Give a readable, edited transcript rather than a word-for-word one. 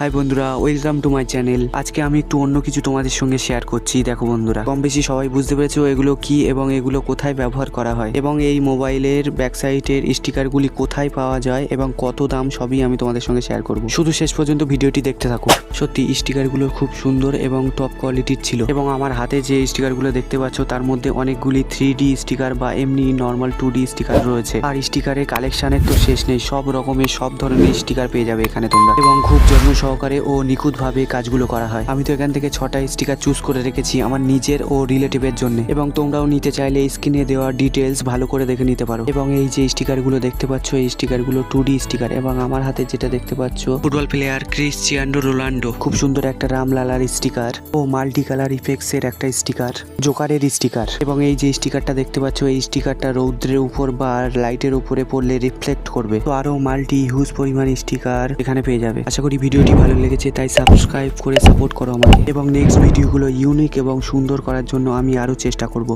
High বন্ধুরা, welcome to my channel. আজকে আমি একটু অন্য কিছু তোমাদের সঙ্গে শেয়ার করছি। দেখো বন্ধুরা, কম বেশি সবাই বুঝতে পেরেছো এগুলো কি এবং এগুলো কোথায় ব্যবহার করা হয় এবং এই মোবাইলের ব্যাক সাইডের স্টিকারগুলি কোথায় পাওয়া যায় এবং কত দাম, সবই আমি তোমাদের সঙ্গে শেয়ার করব। শুধু শেষ পর্যন্ত ভিডিওটি দেখতে থাকো। সত্যি স্টিকারগুলো খুব সুন্দর এবং টপ কোয়ালিটির ছিল এবং আমার হাতে যে স্টিকারগুলো দেখতে পাচ্ছ তার মধ্যে অনেকগুলি 3D স্টিকার বা এমনি নর্মাল 2D স্টিকার রয়েছে। আর স্টিকারের কালেকশনের তো শেষ নেই, সব রকমের সব ধরনের স্টিকার পেয়ে যাবে এখানে তোমরা এবং খুব যত্ন সহকারে ও নিখুঁতভাবে কাজগুলো করা হয়। আমি তো এখান থেকে 6টা স্টিকার চুজ করে রেখেছি আমার নিজের ও রিলেটিভের জন্য এবং তোমরাও নিতে চাইলে স্ক্রিনে দেওয়া ডিটেলস ভালো করে দেখে নিতে পারো। এবং এই যে স্টিকারগুলো দেখতে পাচ্ছ এই স্টিকারগুলো 2D স্টিকার এবং আমার হাতে যেটা দেখতে পাচ্ছ ফুটবল প্লেয়ার ক্রিশ্চিয়ানো রোনাল্ডো, খুব সুন্দর একটা রামলালার স্টিকার ও মাল্টি কালার ইফেক্টস এর একটা স্টিকার, জোকারের স্টিকার। এবং এই যে স্টিকারটা দেখতে পাচ্ছ এই স্টিকারটা রৌদ্রের উপর বা লাইটের উপরে পড়লে রিফ্লেক্ট করবে। তো আরো মাল্টি হিউজ পরিমাণ স্টিকার এখানে পেয়ে যাবে। আশা করি ভিডিওটি ভালো লেগেছে, তাই সাবস্ক্রাইব করে সাপোর্ট করো আমাকে এবং নেক্সট ভিডিওগুলো ইউনিক এবং সুন্দর করার জন্য আমি আরো চেষ্টা করব।